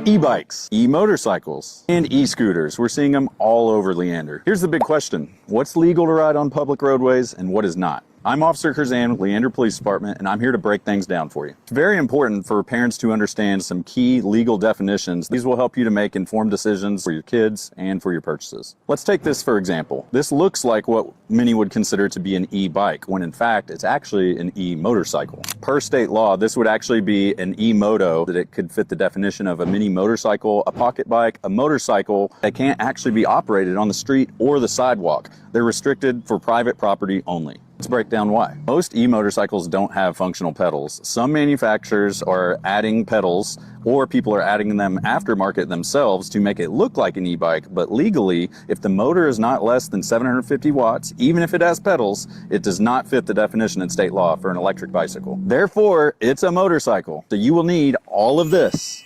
E-bikes, e-motorcycles, and e-scooters. We're seeing them all over Leander. Here's the big question. What's legal to ride on public roadways and what is not? I'm Officer Curzan with Leander Police Department, and I'm here to break things down for you. It's very important for parents to understand some key legal definitions. These will help you to make informed decisions for your kids and for your purchases. Let's take this for example. This looks like what many would consider to be an e-bike, when in fact it's actually an e-motorcycle. Per state law, this would actually be an e-moto, that it could fit the definition of a mini motorcycle, a pocket bike, a motorcycle that can't actually be operated on the street or the sidewalk. They're restricted for private property only. Let's break down why. Most e-motorcycles don't have functional pedals. Some manufacturers are adding pedals, or people are adding them aftermarket themselves to make it look like an e-bike, but legally, if the motor is not less than 750 watts, even if it has pedals, it does not fit the definition in state law for an electric bicycle. Therefore, it's a motorcycle. So you will need all of this.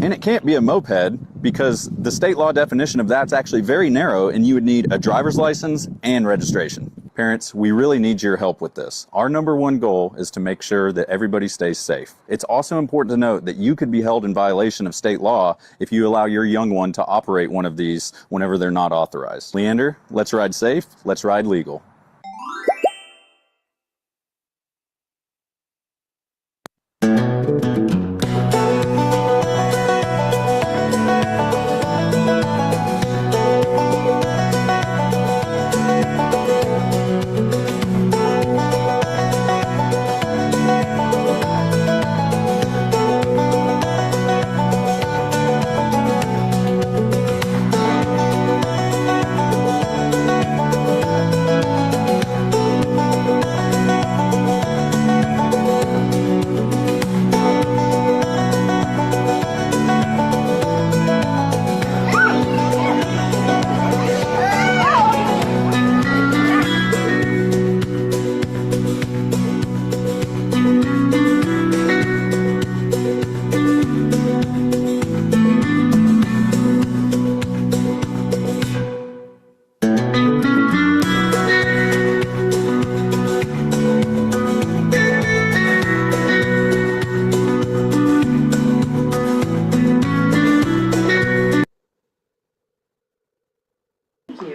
And it can't be a moped because the state law definition of that's actually very narrow, and you would need a driver's license and registration. Parents, we really need your help with this. Our number one goal is to make sure that everybody stays safe. It's also important to note that you could be held in violation of state law if you allow your young one to operate one of these whenever they're not authorized. Leander, let's ride safe, let's ride legal.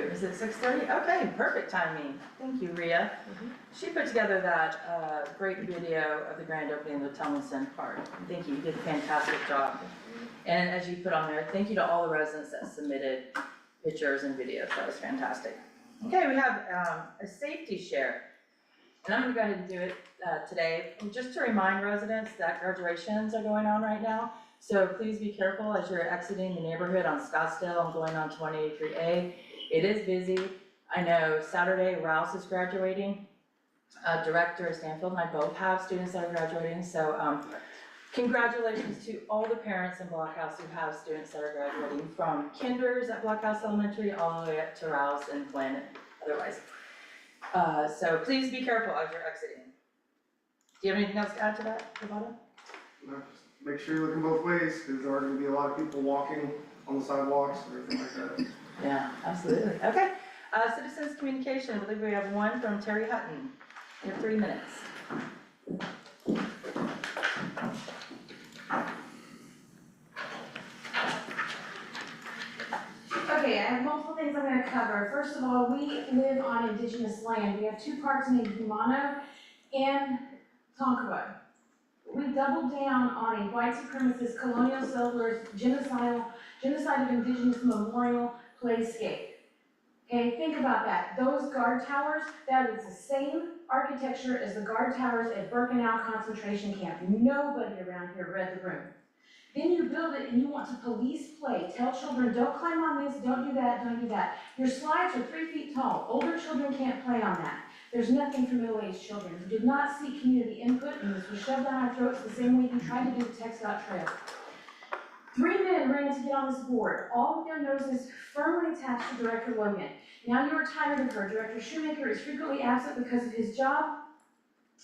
Is it 6:30? Okay, perfect timing. Thank you, Rhea. She put together that great video of the grand opening of the Tomlinson Park. Thank you, you did a fantastic job. And as you put on there, thank you to all the residents that submitted pictures and videos. That was fantastic. Okay, we have a safety share. And I'm gonna go ahead and do it today. And just to remind residents that graduations are going on right now. So please be careful as you're exiting the neighborhood on Scottsdale and going on to 183A. It is busy. I know Saturday Rouse is graduating. Director Stanfield and I both have students that are graduating. So congratulations to all the parents in Blockhouse who have students that are graduating from kinders at Blockhouse Elementary all the way up to Rouse and Glenn otherwise. So please be careful as you're exiting. Do you have anything else to add to that, Roboto? No, just make sure you're looking both ways, because there are going to be a lot of people walking on the sidewalks and everything like that. Yeah, absolutely. Okay. Citizens communication. I believe we have one from Terry Hutton. You have 3 minutes. Okay, I have multiple things I'm going to cover. First of all, we live on indigenous land. We have 2 parks named Humano and Tonkawa. We doubled down on a white supremacist, colonial settlers, genocide of indigenous memorial playscape. Okay, think about that. Those guard towers, that is the same architecture as the guard towers at Birkenau concentration camp. Nobody around here read the room. Then you build it and you want to police play. Tell children, don't climb on this, don't do that, don't do that. Your slides are 3 feet tall. Older children can't play on that. There's nothing for middle-aged children. You did not seek community input, and this was shoved down our throats the same way you tried to do the TxDOT trail. 3 men ran to get on this board, all with their noses firmly attached to Director Logan. Now you are tired of her. Director Shoemaker is frequently absent because of his job.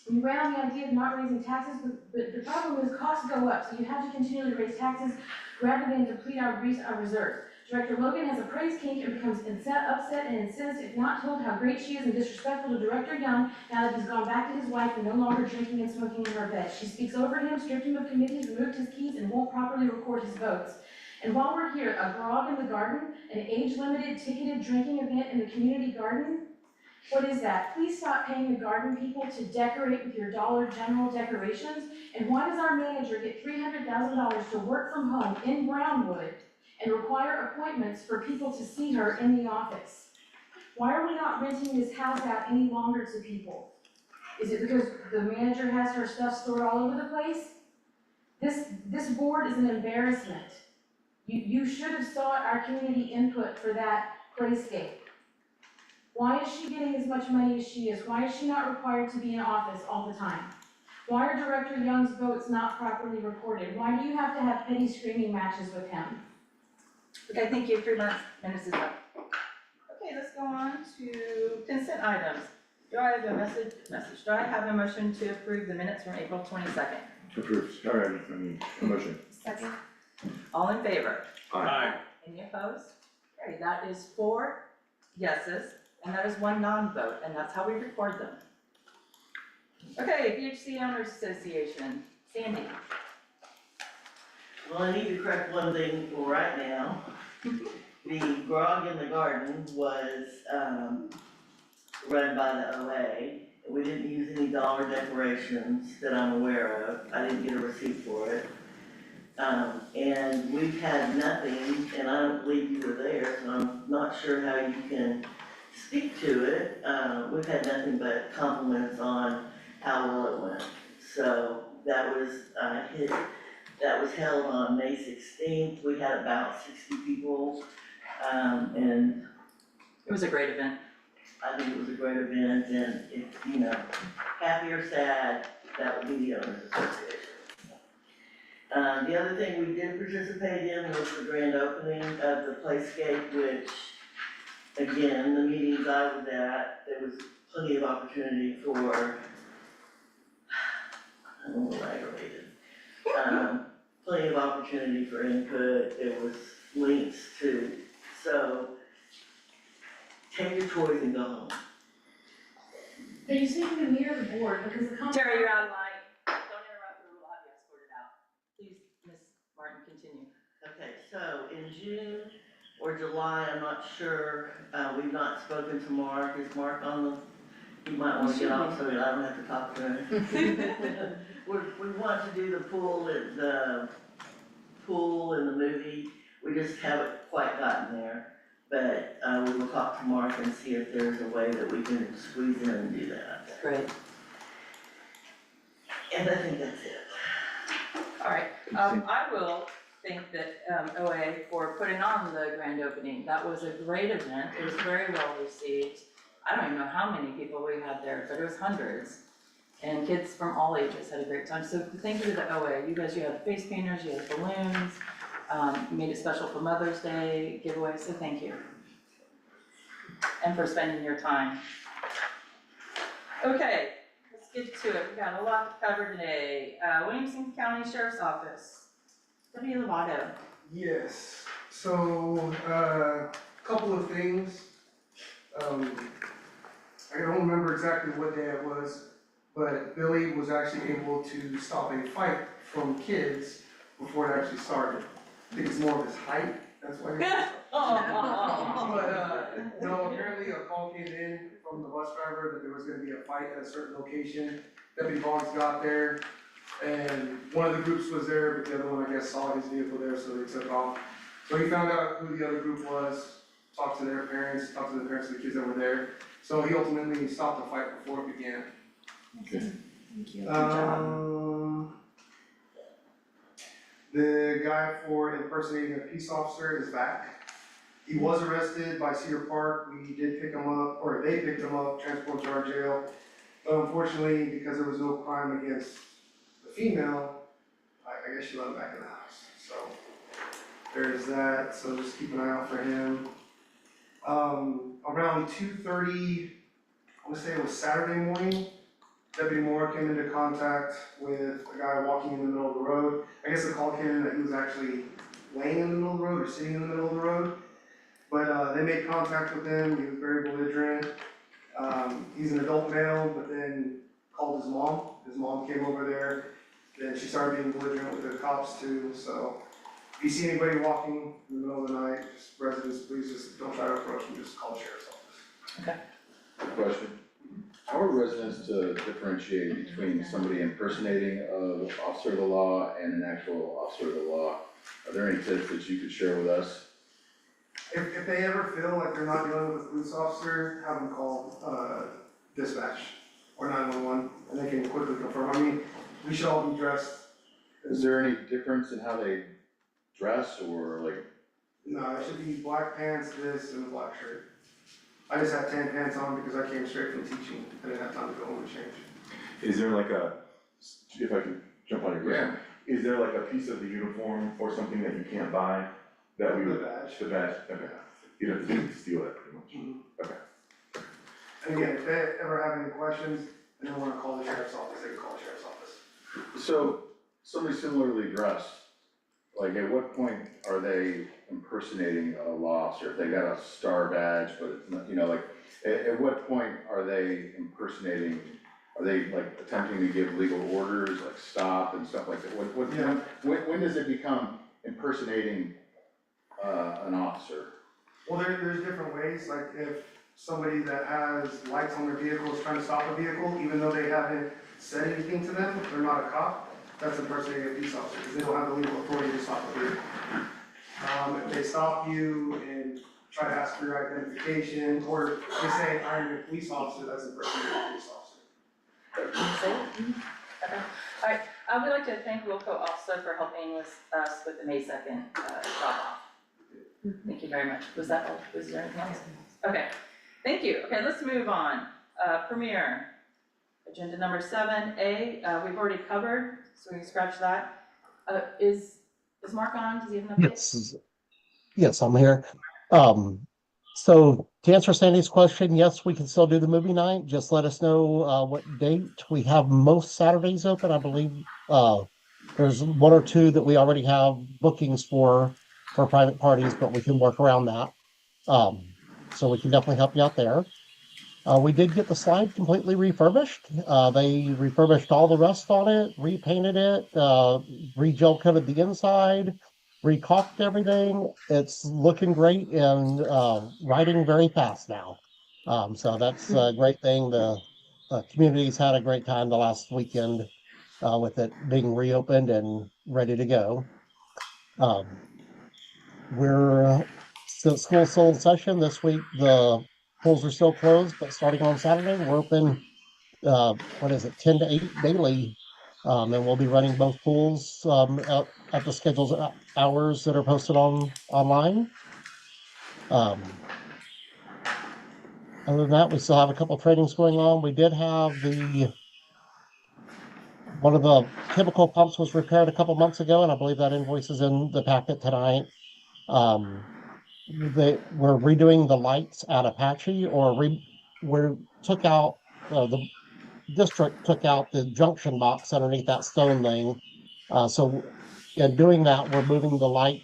You ran on the idea of not raising taxes, but the problem is costs go up, so you have to continually raise taxes rather than deplete our reserves. Director Logan has a praise kink and becomes upset and incensed if not told how great she is and disrespectful to Director Young now that he's gone back to his wife and no longer drinking and smoking in her bed. She speaks over him, stripped him of committees, removed his keys, and won't properly record his votes. And while we're here, a grog in the garden, an age-limited ticketed drinking event in the community garden? What is that? Please stop paying the garden people to decorate with your Dollar General decorations. And why does our manager get $300,000 to work from home in Brownwood and require appointments for people to see her in the office? Why are we not renting this house out any longer to people? Is it because the manager has her stuff stored all over the place? This board is an embarrassment. You should have sought our community input for that playscape. Why is she getting as much money as she is? Why is she not required to be in office all the time? Why are Director Young's votes not properly recorded? Why do you have to have petty screaming matches with him? Okay, thank you, 3 minutes is up. Okay, let's go on to consent items. Do I have a message, do I have a motion to approve the minutes from April 22nd? Approved, all right, a motion. Second. All in favor? Aye. Any opposed? Okay, that is 4 yeses, and that is 1 non-vote, and that's how we record them. Okay, PHC Owners Association, Sandy. Well, I need to correct one thing right now. The grog in the garden was, run by the OA. We didn't use any dollar decorations that I'm aware of. I didn't get a receipt for it. And we've had nothing, and I don't believe you were there, so I'm not sure how you can speak to it. We've had nothing but compliments on how well it went. So that was, that was held on May 16th. We had about 60 people, and It was a great event. I think it was a great event, and if, you know, happy or sad, that would be the Owners Association. The other thing we did participate in was the grand opening of the playscape, which, again, the meetings I was at, there was plenty of opportunity for, I'm a little aggravated. Plenty of opportunity for input, there was links to, so take your toys and go home. Are you speaking to me or the board? Because the Terry, you're out of line. Don't interrupt, or we'll have you escorted out. Please, Ms. Martin, continue. Okay, so in June or July, I'm not sure, we've not spoken to Mark, is Mark on the, you might wanna get off so that I don't have to talk to him. We want to do the pool and the movie, we just haven't quite gotten there. But, we will talk to Mark and see if there's a way that we can squeeze in and do that. Great. And I think that's it. All right, I will thank that, OA for putting on the grand opening. That was a great event. It was very well received. I don't even know how many people we had there, but it was hundreds. And kids from all ages had a great time. So thank you to the OA. You had face painters, you had balloons, you made it special for Mother's Day giveaway, so thank you. And for spending your time. Okay, let's get to it. We got a lot to cover today. Williamson County Sheriff's Office, W. Lovato. Yes, so, couple of things. I don't remember exactly what day it was, but Billy was actually able to stop a fight from kids before it actually started. I think it's more of his height, that's why he was. But, no, apparently a call came in from the bus driver that there was gonna be a fight at a certain location. Deputy Boggs got there, and one of the groups was there, but the other one, I guess, saw his vehicle there, so they took off. So he found out who the other group was, talked to their parents, talked to the parents of the kids that were there. So he ultimately stopped the fight before it began. Thank you. The guy for impersonating a peace officer is back. He was arrested by Cedar Park. We did pick him up, or they picked him up, transported to our jail. But unfortunately, because there was no crime against the female, I guess she let him back in the house. So there's that, so just keep an eye out for him. Around 2:30, I wanna say it was Saturday morning, Deputy Moore came into contact with a guy walking in the middle of the road. I guess the call came in that he was actually laying in the middle of the road or sitting in the middle of the road. But, they made contact with him, he was very belligerent. He's an adult male, but then called his mom came over there, then she started being belligerent with the cops too, so. If you see anybody walking in the middle of the night, just residents, please just don't try to approach them, just call the sheriff's office. Question. How are residents to differentiate between somebody impersonating an officer of the law and an actual officer of the law? Are there any tips that you could share with us? If they ever feel like they're not dealing with a police officer, have them call, dispatch or 911, and they can quickly confirm. I mean, we should all be dressed. Is there any difference in how they dress or like, No, it should be black pants, this, and a black shirt. I just had tan pants on because I came straight from teaching. I didn't have time to go home and change. Is there like a, if I can jump on your question, is there like a piece of the uniform or something that you can't buy that we The would? badge. The badge, okay. You'd have to steal that pretty much. Okay. And again, if they ever have any questions and they wanna call the sheriff's office, they can call the sheriff's office. so somebody similarly dressed, like at what point are they impersonating a law officer? If they got a star badge, but it's not, you know, like, at what point are they impersonating? Are they like attempting to give legal orders, like stop and stuff like that? Yeah. When does it become impersonating, an officer? Well, there's different ways, like if somebody that has lights on their vehicle is trying to stop a vehicle, even though they haven't said anything to them, they're not a cop, that's impersonating a police officer, because they don't have the legal authority to stop a vehicle. If they stop you and try to ask for your identification, or they say, I'm a police officer, that's impersonating a police officer. Okay. All right, we'd like to thank Wilco also for helping us with the May 2nd drop off. Thank you very much. Was that all? Was there anything else? Okay, thank you. Okay, let's move on. Premier, agenda number 7A, we've already covered, so we can scratch that. Is Mark on? Does he have an update? Yes, I'm here. So to answer Sandy's question, yes, we can still do the movie night. Just let us know what date. We have most Saturdays open. I believe there's one or two that we already have bookings for private parties, but we can work around that. So we can definitely help you out there. We did get the slide completely refurbished. They refurbished all the rust on it, repainted it, re-gel coated the inside, recaulked everything. It's looking great and riding very fast now. So that's a great thing. The community's had a great time the last weekend with it being reopened and ready to go. We're since school's still in session this week, the pools are still closed, but starting on Saturday, we're open, 10 to 8 daily. And we'll be running both pools at the scheduled hours that are posted online. Other than that, we still have a couple trainings going on. We did have one of the chemical pumps was repaired a couple months ago, and I believe that invoice is in the packet tonight. We're redoing the lights at Apache, took out the district took out the junction box underneath that stone thing. So in doing that, we're moving the light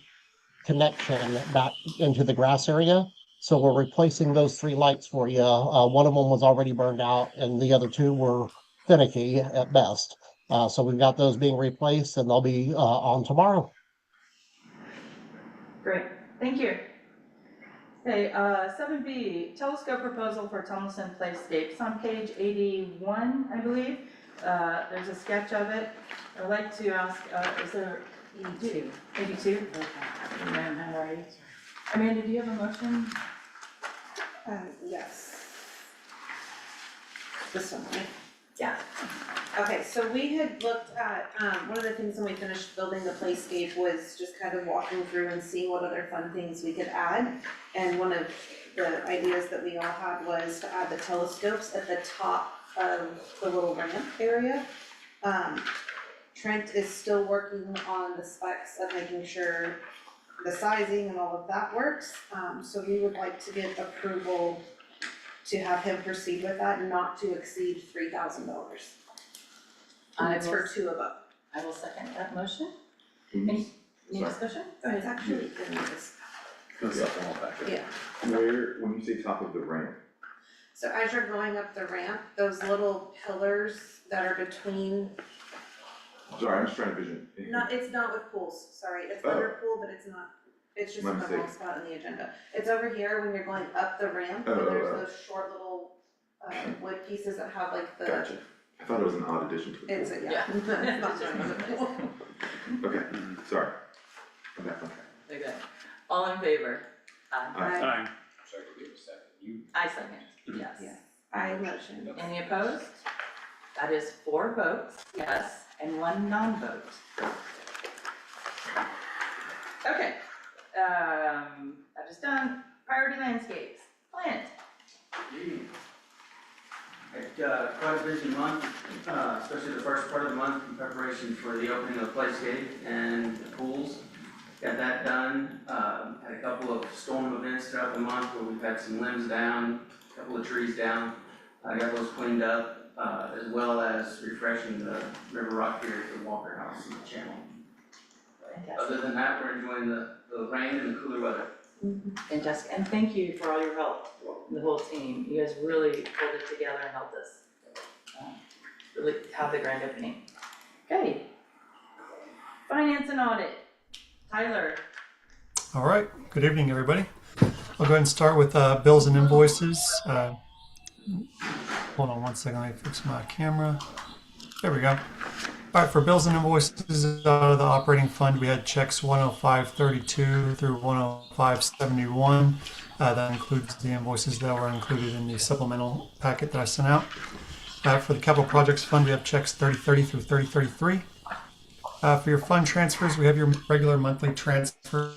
connection back into the grass area. So we're replacing those 3 lights for you. One of them was already burned out, and the other 2 were finicky at best. So we've got those being replaced, and they'll be on tomorrow. Great, thank you. Okay, 7B, telescope proposal for Tomlinson Playscapes. On page 81, I believe. There's a sketch of it. I'd like to ask, is there 82? 82? Okay. Amanda, do you have a motion? Yes. This one, right? Yeah. Okay, so we had looked at, one of the things when we finished building the playscape was just kind of walking through and seeing what other fun things we could add. And one of the ideas that we all had was to add the telescopes at the top of the little ramp area. Trent is still working on the specs of making sure the sizing and all of that works. So we would like to get approval to have him proceed with that, not to exceed $3,000. And it's for 2 of them. I will second that motion. Who's Any discussion? Go It's ahead. actually in this. The supplemental packet. Yeah. Where, when you say top of the ramp, So as you're going up the ramp, those little pillars that are between, sorry, I'm just trying to vision. it's not with pools, sorry, it's Oh. under pool, but it's not. It's just My in the wrong mistake. spot on the agenda. It's over here when you're going up the ramp, Oh, and oh, there's oh. those short little, wood pieces that have like the. Gotcha. I thought it was an odd addition to the pool. It's, yeah, Yeah. it's not showing as a pool. Okay, sorry. I'm back on track. Okay, all in favor? Aye. Aye. I second, yes. Yeah. I motion. Any opposed? That is 4 votes, yes, and 1 non-vote. Okay, that is done. Priority landscapes, plant. Quite a busy month, especially the first part of the month in preparation for the opening of the playscape and the pools. Got that done, had a couple of storm events throughout the month where we've had some limbs down, a couple of trees down. I got those cleaned up, as well as refreshing the River Rock Pier at the Walker House in the channel. Other than that, we're enjoying the rain and the cooler weather. Fantastic, and thank you for all your help, the whole team. You guys really pulled it together and helped us really have the grand opening. Okay. Finance and audit. Tyler. All right, good evening, everybody. I'll go ahead and start with bills and invoices. Hold on one second, let me fix my camera. There we go. All right, for bills and invoices out of the operating fund, we had checks 105.32 through 105.71. That includes the invoices that were included in the supplemental packet that I sent out. For the capital projects fund, we have checks 30.30 through 30.33. For your fund transfers, we have your regular monthly transfers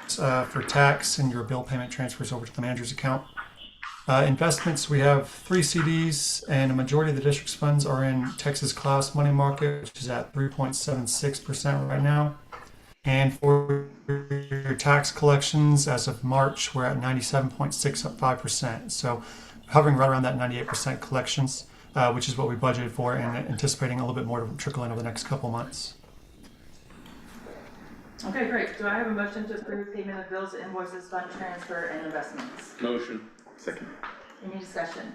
for tax and your bill payment transfers over to the manager's account. Investments, we have 3 CDs, and a majority of the district's funds are in Texas Class Money Market, which is at 3.76% right now. And for your tax collections, as of March, we're at 97.65%. So hovering right around that 98% collections, which is what we budgeted for, and anticipating a little bit more to trickle in over the next couple months. Okay, great. Do I have a motion to approve payment of bills, invoices, fund transfer, and investments? Motion. Second. Any discussion?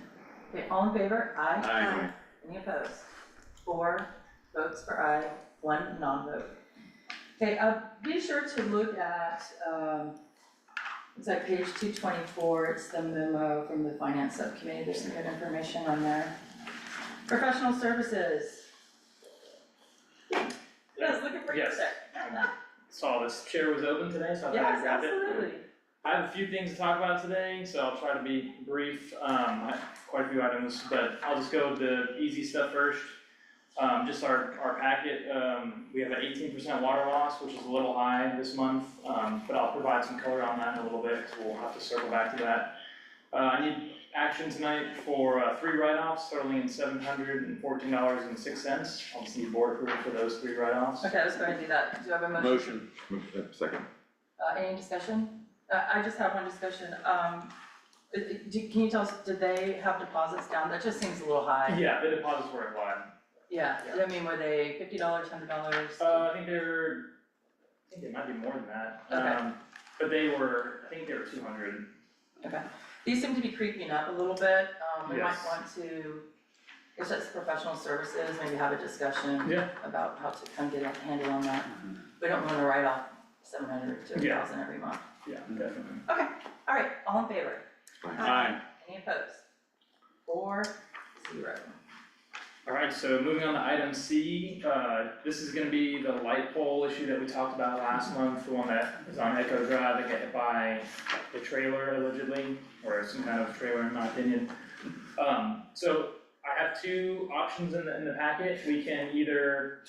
Okay, all in favor? Aye. Aye. Any opposed? 4 votes for aye, 1 non-vote. Okay, be sure to look at, it's like page 224, it's the memo from the finance subcommittee, there's some good information on there. Professional services. Yes, looking for you Yes. there. Saw this chair was open today, so I thought I'd Yes, grab it. absolutely. I have a few things to talk about today, so I'll try to be brief. I have quite a few items, but I'll just go with the easy stuff first. Just our packet, we have an 18% water loss, which is a little high this month, but I'll provide some color on that in a little bit, because we'll have to circle back to that. I need action tonight for 3 write-offs totaling $714.06. I'll just need board approval for those 3 write-offs. Okay, let's go ahead and do that. Do you have a motion? Second. Any discussion? I just have one discussion. Can you tell us, did they have deposits down? That just seems a little high. Yeah, the deposits were applied. Yeah, I mean, were they $50, $100? I think it might be more than that. Okay. But I think they were 200. Okay. These seem to be creeping up a little bit. We might Yes. want to, if that's professional services, maybe have a discussion Yeah. about how to kind of get a handle on that. We don't want to write off 700 to 1,000 every month. Yeah, definitely. Okay, all right, all in favor? Aye. Any opposed? 4-0. Alright, so moving on to item C, this is gonna be the light pole issue that we talked about last month, the one that is on Echo Drive that got hit by the trailer allegedly, or some kind of trailer in my opinion. So I have 2 options in the packet. We can either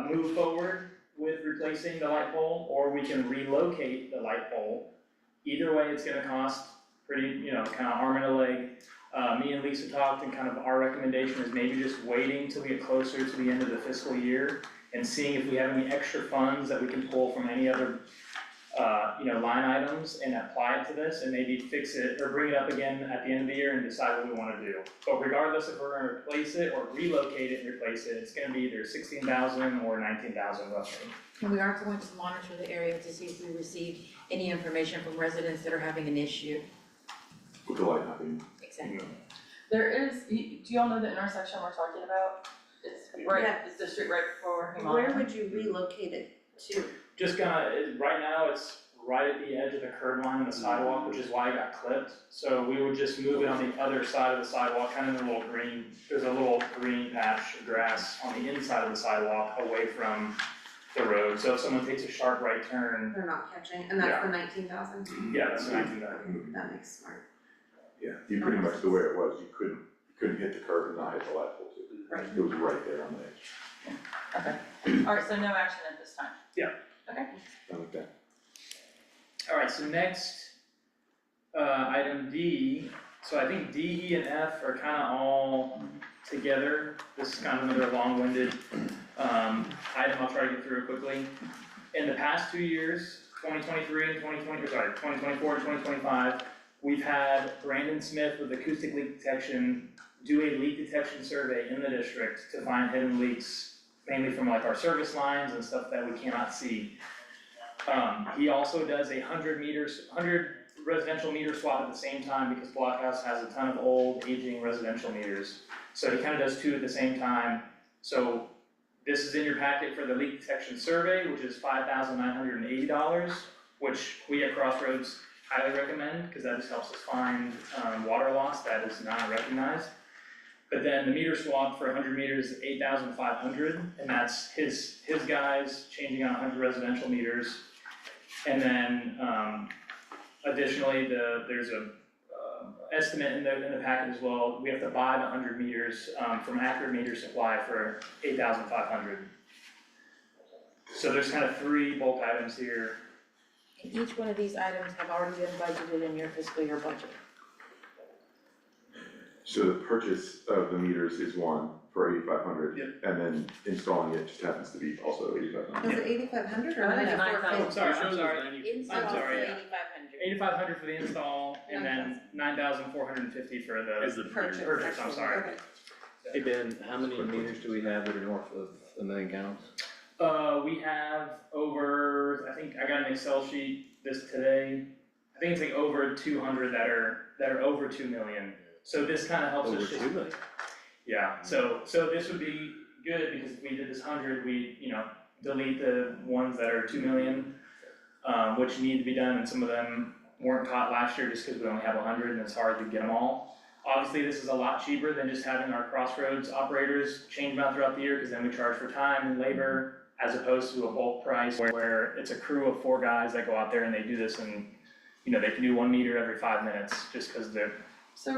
move forward with replacing the light pole, or we can relocate the light pole. Either way, it's gonna cost pretty, kind of arm and a leg. Me and Lisa talked, and kind of our recommendation is maybe just waiting till we get closer to the end of the fiscal year and seeing if we have any extra funds that we can pull from any other line items and apply it to this and maybe fix it or bring it up again at the end of the year and decide what we wanna do. But regardless if we're gonna replace it or relocate it and replace it, it's gonna be either 16,000 or 19,000 roughly. And we are going to monitor the area to see if we receive any information from residents that are having an issue. With the light not being. Exactly. There is, do you all know the intersection we're talking about? It's right, Yeah. it's the street right before Where Humana. would you relocate it to? Just right now, it's right at the edge of the curb line of the sidewalk, which is why it got clipped. So we would just move it on the other side of the sidewalk, kind of in a little green, there's a little green patch of grass on the inside of the sidewalk away from the road. So if someone takes a sharp right turn, They're not catching, and that's the 19,000? yeah, that's 19,000. That makes smart. Yeah, you pretty much, the way it was, you couldn't hit the curb and not hit the light pole too. Right. It was right there on the edge. Okay, alright, so no action at this time? Yeah. Okay. Something like that. Alright, so next, item D, so I think D, E, and F are kinda all together. This is kind of another long-winded, item, I'll try to get through it quickly. In the past 2 years, 2023 and 2024 and 2025, we've had Brandon Smith with Acoustic Leak Detection do a leak detection survey in the district to find hidden leaks, mainly from like our service lines and stuff that we cannot see. He also does 100 residential meter swap at the same time because Blockhouse has a ton of old aging residential meters. So he kinda does two at the same time. So this is in your packet for the leak detection survey, which is $5,980, which we at Crossroads highly recommend, cause that just helps us find, water loss that is not recognized. But then the meter swap for 100 meters is $8,500, and that's his guys changing on 100 residential meters. And then, additionally, there's a, estimate in the packet as well. We have to buy the 100 meters, from Accurate Meter Supply for $8,500. So there's kind of three bulk items here. And each one of these items have already been budgeted in your fiscal year budget. So the purchase of the meters is one for 8,500. Yep. And then installing it just happens to be also 8,500. Was it 8,500 or I think it's 9,450? I'm sorry. Install for sorry, yeah. 8,500. $8,500 for the install, and then $9,450 for the Purchase. purchase, I'm sorry. Okay. Hey Ben, how many meters do we have that are north of 1,000,000 gallons? We have over, I think I got an Excel sheet today. I think it's like over 200 that are over 2 million. So this kind of helps Over us just, 2 million? yeah, so this would be good because if we did this 100, we, delete the ones that are 2 million, which need to be done, and some of them weren't caught last year just because we only have 100 and it's hard to get them all. Obviously, this is a lot cheaper than just having our Crossroads operators change them out throughout the year, because then we charge for time and labor, as opposed to a bulk price where it's a crew of 4 guys that go out there and they do this, and, they can do 1 meter every 5 minutes, just because they're. So,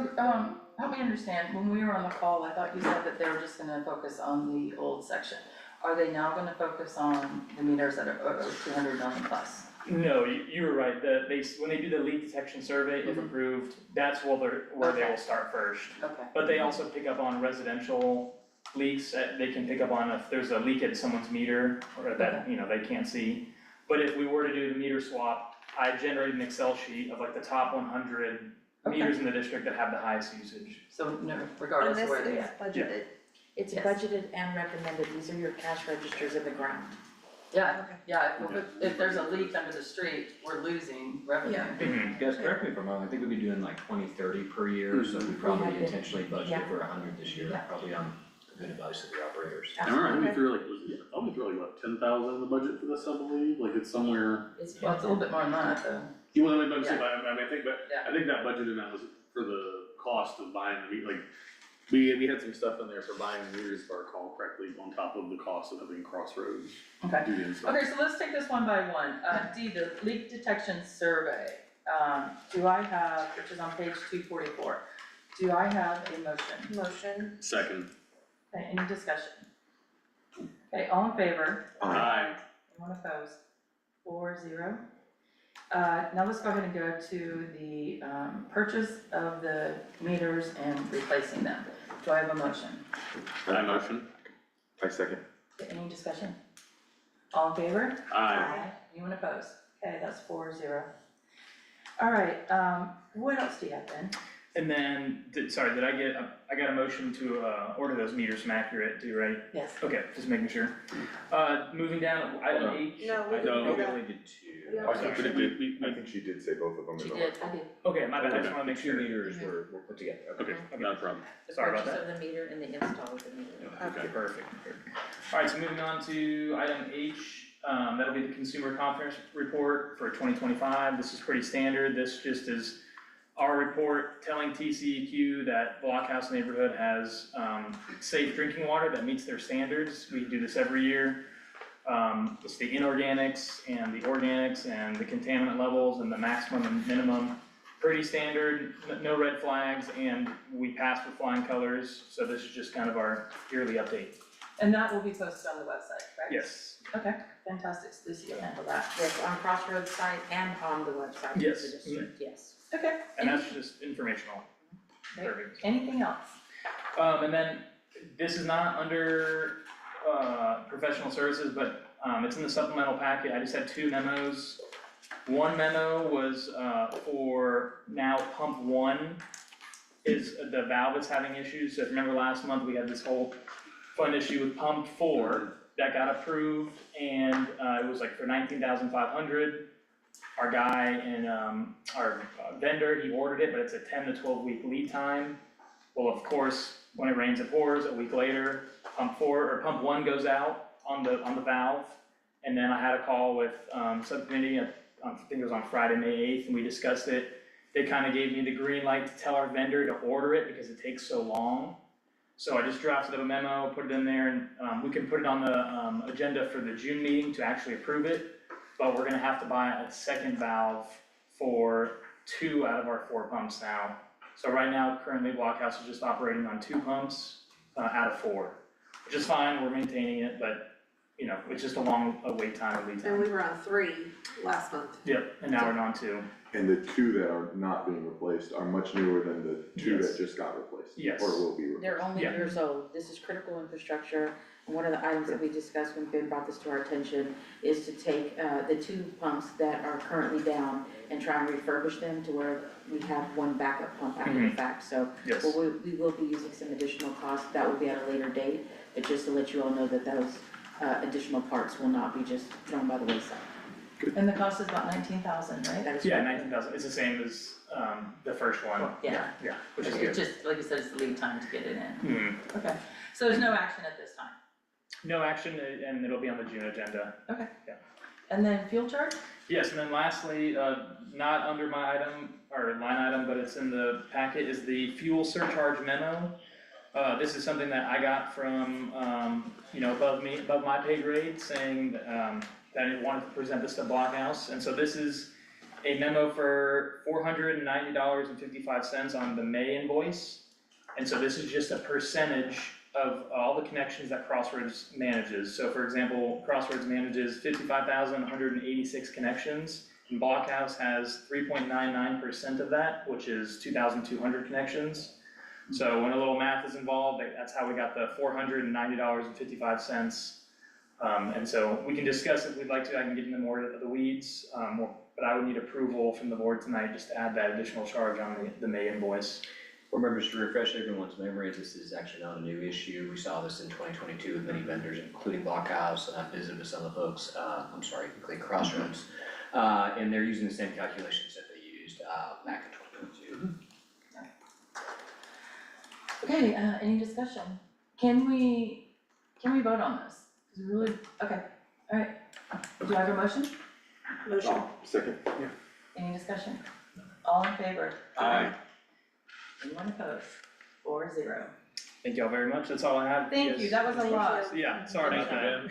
help me understand, when we were on the call, I thought you said that they were just gonna focus on the old section. Are they now gonna focus on the meters that are over 200 million plus? No, you were right, when they do the leak detection survey, if approved, that's where they will start first. Okay. But they also pick up on residential leaks, that they can pick up on if there's a leak at someone's meter, or that, they can't see. But if we were to do the meter swap, I generated an Excel sheet of like the top 100 meters in the district that have the highest usage. So, no, And regardless this of where they is are. budgeted. It's Yes. budgeted and recommended, these are your cash registers in the ground. Yeah, if there's a leak under the street, we're losing revenue. Yeah. Guys, correct me if I'm wrong, I think we'd be doing like 20, 30 per year, so we probably have been- intentionally yeah. budgeted for 100 this year, Yeah. probably on good advice of the operators. Yeah. Alright, we Okay. threw what, 10,000 in the budget for this, I believe, like it's somewhere. Well, it's a little bit more than that, though. You want to, say, Yeah. I think, Yeah. I think that budget in that was for the cost of buying the meter, like, we had some stuff in there for buying the meters, if I recall correctly, on top of the cost of having Crossroads Okay. do the install. Okay, so let's take this one by one. D, the leak detection survey. Do I have, which is on page 244, do I have a motion? Motion. Second. Okay, any discussion? Okay, all in favor? Aye. Anyone opposed? 4-0. Now let's go ahead and go to the purchase of the meters and replacing them. Do I have a motion? I motion. I second. Any discussion? All in favor? Aye. Anyone opposed? Okay, that's 4-0. All right, what else do you have, Ben? And then, sorry, did I got a motion to, order those meters from Accurate too, right? Yes. Okay, just making sure. Moving down, item H. No, we No, didn't do We that. only did two. We I only think did she two. did, I think she did say both of them in She the. did, I did. Okay, my bad, I just wanna make Two sure. meters were put together. Okay, not a problem. The Sorry about purchase of the meter and the install of the meter. Okay, perfect. Alright, so moving on to item H, that'll be the consumer confidence report for 2025. This is pretty standard. This just is our report telling TCEQ that Blockhouse neighborhood has, safe drinking water that meets their standards. We do this every year. It's the inorganics and the organics and the contaminant levels and the maximum and minimum. Pretty standard, no red flags, and we pass with flying colors. So this is just kind of our yearly update. And that will be posted on the website, right? Yes. Okay, fantastic, Lucy will handle that. Yes, on Crossroads site and on the website of the Yes. district, yes. Okay, And that's just informational. Great. Perfect. anything else? And then this is not under, professional services, but, it's in the supplemental packet. I just had two memos. One memo was, for now pump one is, the valve is having issues. So if you remember last month, we had this whole fun issue with pump 4 that got approved, and, it was like for 19,500. Our guy and, our vendor, he ordered it, but it's a 10 to 12 week lead time. Well, of course, when it rains, it pours. A week later, pump 1 goes out on the valve. And then I had a call with, subcommittee, I think it was on Friday, May 8th, and we discussed it. They kind of gave me the green light to tell our vendor to order it because it takes so long. So I just drafted up a memo, put it in there, and, we can put it on the, agenda for the June meeting to actually approve it. But we're gonna have to buy a second valve for 2 out of our 4 pumps now. So right now, currently Blockhouse is just operating on 2 pumps, out of 4, which is fine, we're maintaining it, but, you know, it's just a long, wait time and lead And time. we were on 3 last month. Yep, and now we're on 2. And the two that are not being replaced are much newer than the two Yes. that just got replaced. Yes. Or will be replaced. They're only Yeah. years old. This is critical infrastructure. And one of the items that we discussed when Ben brought this to our attention is to take the 2 pumps that are currently down and try and refurbish them to where we have one backup pump after the fact. So Yes. we will be using some additional costs. That will be at a later date. But just to let you all know that those additional parts will not be just thrown by the wayside. And the cost is about 19,000, right? That is Yeah, correct. 19,000, it's the same as, the first one. Yeah. Yeah, which is It's good. just, like you said, it's the lead time to get it in. Mhm. Okay, so there's no action at this time. No action, and it'll be on the June agenda. And then fuel charge? Yes, and then lastly, not under my item or line item, but it's in the packet, is the fuel surcharge memo. This is something that I got from, above my pay grade, saying, that I wanted to present this to Blockhouse. And so this is a memo for $490.55 on the May invoice. And so this is just a percentage of all the connections that Crossroads manages. So for example, Crossroads manages 55,186 connections, and Blockhouse has 3.99% of that, which is 2,200 connections. So when a little math is involved, that's how we got the $490.55. And so we can discuss if we'd like to. I can get into more of the weeds, but I would need approval from the board tonight just to add that additional charge on the May invoice. Board members, to refresh everyone's memory, this is actually not a new issue. We saw this in 2022 with many vendors, including Blockhouse, and I visited with some of the folks, including Crossroads. And they're using the same calculations that they used, back in 2022. Okay, any discussion? Can we vote on this? 'Cause we really, okay, all right. Do I have a motion? Motion. Second. Any discussion? All in favor? Aye. Anyone opposed? 4-0. Thank y'all very much. That's all I have. Thank you, that was a lot. Yeah, sorry about that.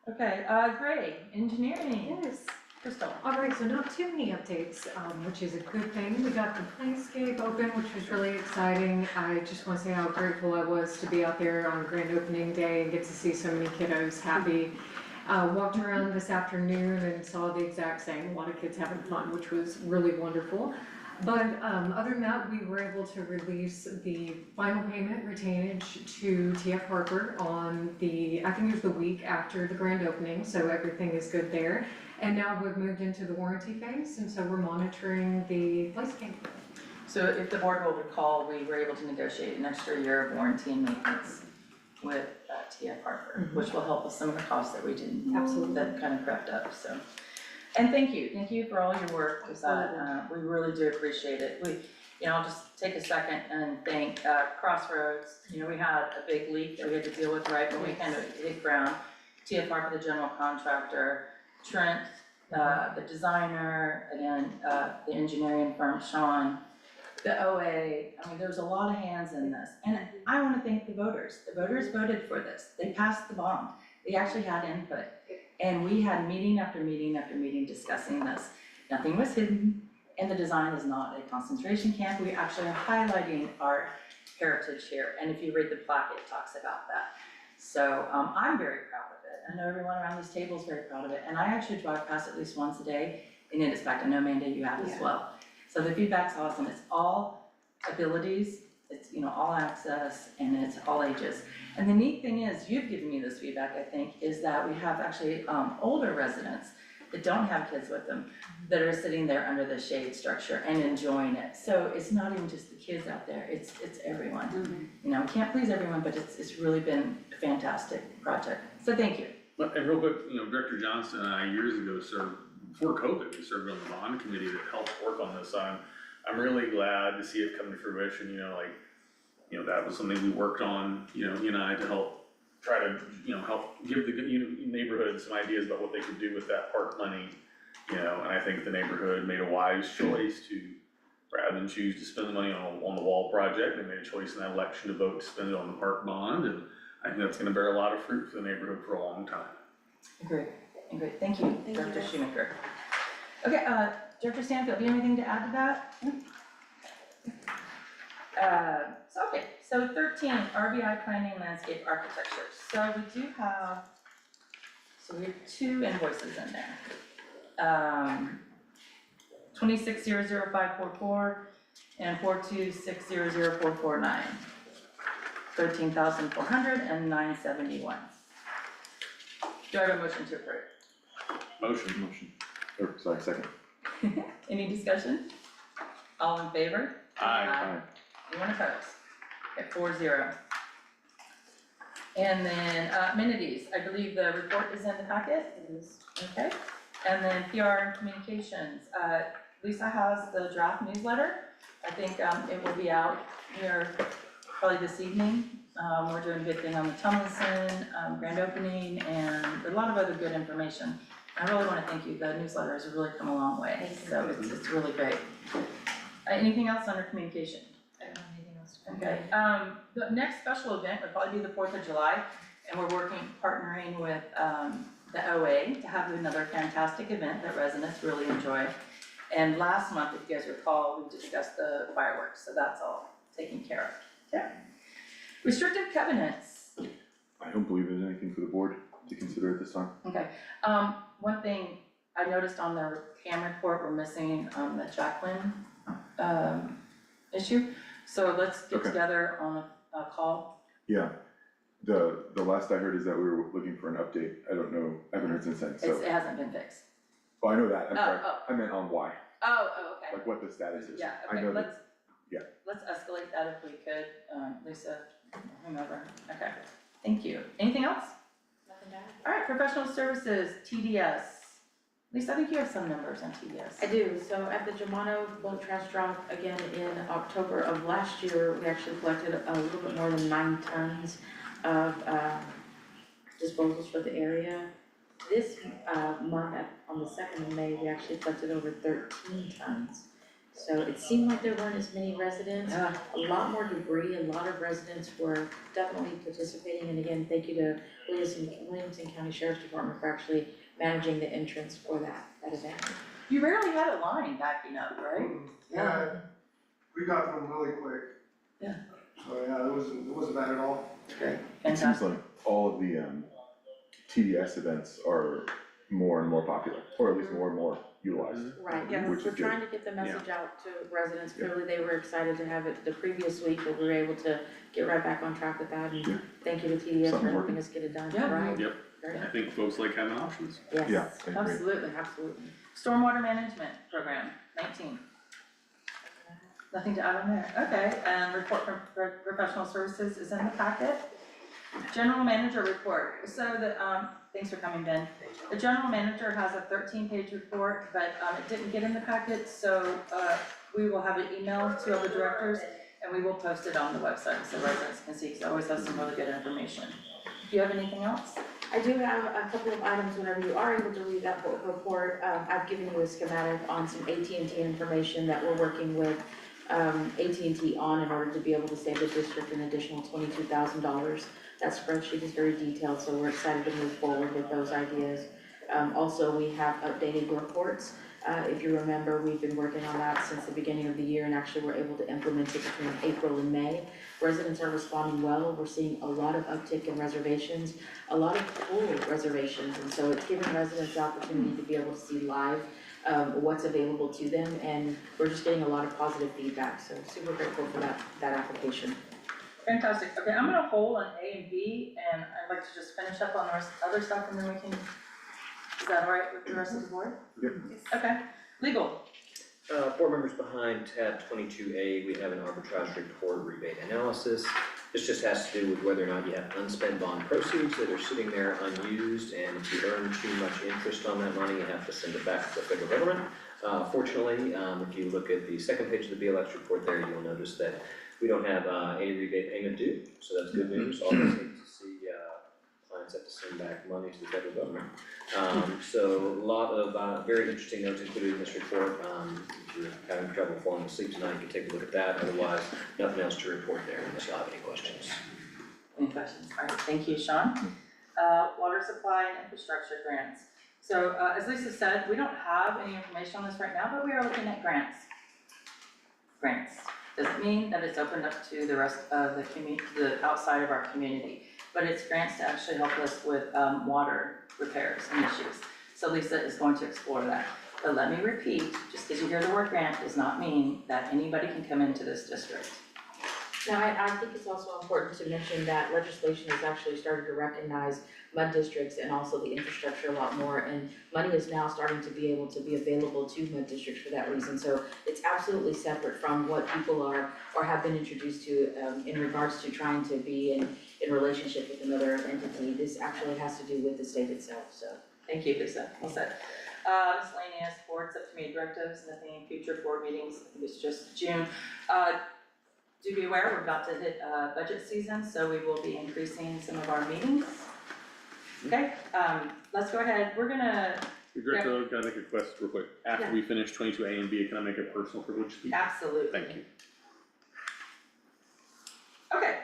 Okay, Gray, engineering. Yes. Crystal. All right, so not too many updates, which is a good thing. We got the Playscape open, which was really exciting. I just want to say how grateful I was to be out there on grand opening day and get to see so many kiddos happy. Walked around this afternoon and saw the exact same, a lot of kids having fun, which was really wonderful. But other than that, we were able to release the final payment retainage to TF Harper on I think it was the week after the grand opening, so everything is good there. And now we've moved into the warranty phase, and so we're monitoring the playscape. So if the board will recall, we were able to negotiate an extra year of warranty and maintenance with TF Harper, which will help with some of the costs that we didn't, that kind of crept up, so. And thank you for all your work with that, we really do appreciate it. I'll just take a second and thank Crossroads. We had a big leak that we had to deal with right when we kind of hit ground. TF Harper, the general contractor, Trent, the designer, and the engineering firm, Sean, the OA. There's a lot of hands in this, and I wanna thank the voters. The voters voted for this, they passed the bond, they actually had input. And we had meeting after meeting after meeting discussing this. Nothing was hidden, and the design is not a concentration camp. We actually are highlighting our heritage here, and if you read the plaque, it talks about that. So I'm very proud of it. I know everyone around this table is very proud of it, and I actually drive past at least once a day, and in fact, I know Amanda, you have as well. So the feedback's awesome. It's all abilities, it's all access, and it's all ages. And the neat thing is, you've given me this feedback, I think, is that we have actually older residents that don't have kids with them that are sitting there under the shade structure and enjoying it. So it's not even just the kids out there, it's everyone. We can't please everyone, but it's really been a fantastic project. So thank you. And real quick, Director Johnston and I years ago served, before COVID, we served on the bond committee that helped work on this. I'm really glad to see it come to fruition, that was something we worked on, you and I, to help try to, help give the neighborhood some ideas about what they could do with that park money. And I think the neighborhood made a wise choice to, rather than choose to spend the money on the wall project, they made a choice in that election to vote to spend it on the park bond, and I think that's gonna bear a lot of fruit for the neighborhood for a long time. Great, thank you, Director Shoemaker. Okay, Director Stanfield, do you have anything to add to that? So 13, RBI planning landscape architecture. So we have 2 invoices in there. 26000544 and 426000449. 13,400 and 971. Do I have a motion to approve? Motion. Sorry, second. Any discussion? All in favor? Aye. Anyone opposed? Okay, 4-0. And then amenities, I believe the report is in the packet? It is. Okay, and then PR and communications. Lisa has the draft newsletter. I think it will be out here probably this evening. We're doing a good thing on the Tomlinson grand opening and a lot of other good information. I really want to thank you. The newsletter has really come a long way, so it's really great. Anything else under communication? I don't have anything else. Okay, the next special event would probably be the 4th of July, and we're partnering with the OA to have another fantastic event that residents really enjoy. And last month, if you guys recall, we discussed the fireworks, so that's all taken care of. Okay. Restrictive covenants. I don't believe there's anything for the board to consider at this time. Okay, one thing I noticed on the CAM report, we're missing the Jacqueline issue. So let's get Okay. together on a call. Yeah, the last I heard is that we were looking for an update. I don't know, I haven't heard since then, so. It hasn't been fixed. Oh, I know that, I'm sorry. Oh. I meant on why, Okay. like what the status is. Yeah, I okay, know that, let's escalate that if we could, Lisa, whomever, okay, thank you. Anything else? Nothing to add? All right, professional services, TDS. Lisa, I think you have some numbers on TDS. I do, so at the Germano bulk trash drop, again, in October of last year, we actually collected a little bit more than 9 tons of disposals for the area. This month, on the 2nd of May, we actually collected over 13 tons. So it seemed like there weren't as many residents, a lot more debris, a lot of residents were definitely participating, and again, thank you to Williamson County Sheriff's Department for actually managing the entrance for that event. You rarely had a line backing up, right? Yeah, we got them really quick. Yeah. So yeah, it wasn't bad at all. Great, it seems fantastic. like all of the TDS events are more and more popular, or at least more and more utilized. Right, Yes. Which we're is good. trying to get the message out to residents, Yeah. clearly they were excited to have it the previous week, but we were able to get right back on track with that, Yeah. and thank you to TDS for Something helping working. us get it done, Yeah. right? Yep, Very I nice. think folks like having options. Yes. Yeah, I agree. Absolutely, absolutely. Stormwater management program, 19. Nothing to add on there, okay, and report from professional services is in the packet. General manager report, so thanks for coming, Ben. The general manager has a 13-page report, but it didn't get in the packet, so we will have it emailed to all the directors, and we will post it on the website so residents can see, because it always has some really good information. Do you have anything else? I do have a couple of items whenever you are able to read that report. I've given you a schematic on some AT&T information that we're working with AT&T on in order to be able to save the district an additional $22,000. That spreadsheet is very detailed, so we're excited to move forward with those ideas. Also, we have updated reports. If you remember, we've been working on that since the beginning of the year, and actually we're able to implement it between April and May. Residents are responding well. We're seeing a lot of uptick in reservations, a lot of full reservations, and so it's giving residents the opportunity to be able to see live what's available to them, and we're just getting a lot of positive feedback, so super grateful for that application. Fantastic, okay, I'm gonna hold on A and B, and I'd like to just finish up on the rest, other stuff, and then we can, is that all right with the rest of the board? Yep. Okay, legal, Board members behind tab 22A, we have an arbitrage report rebate analysis. This just has to do with whether or not you have unspent bond proceeds that are sitting there unused, and if you earn too much interest on that money, you have to send it back to the federal government. Fortunately, if you look at the second page of the BLX report there, you'll notice that we don't have any rebate payment due, so that's good news. All this needs to see clients have to send back money to the federal government. So a lot of very interesting notes included in this report. If you're having trouble falling asleep tonight, you can take a look at that. Otherwise, nothing else to report there unless you have any questions. any questions? All right, thank you, Sean. Water supply and infrastructure grants. So, as Lisa said, we don't have any information on this right now, but we are looking at grants. Grants, doesn't mean that it's opened up to the rest of the community, the outside of our community, but it's grants to actually help us with, water repairs and issues. So Lisa is going to explore that. But let me repeat, just because you hear the word grant does not mean that anybody can come into this district. Now, I think it's also important to mention that legislation has actually started to recognize mud districts and also the infrastructure a lot more, and money is now starting to be able to be available to mud districts for that reason. So it's absolutely separate from what people are or have been introduced to in regards to trying to be in relationship with another entity. This actually has to do with the state itself, so. Thank you, Lisa, well said. Miscellaneous board subcommittee directives, nothing in future board meetings, I think it's just June. Do be aware, we're about to hit budget season, so we will be increasing some of our meetings. Okay, let's go ahead, we're gonna, Director, can I make a request real quick? After we finish 22A and B, can I make a personal privilege speech? absolutely. Thank you. Okay,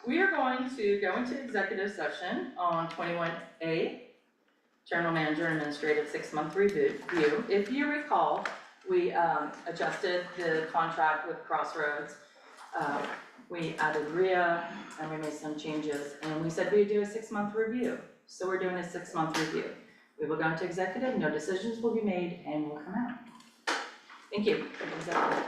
we are going to go into executive session on 21A, General Manager and Administrative 6-month review. If you recall, we adjusted the contract with Crossroads. We added RIA and we made some changes, and we said we'd do a 6-month review. So we're doing a 6-month review. We will go into executive, no decisions will be made, and we'll come out. Thank you. Executive.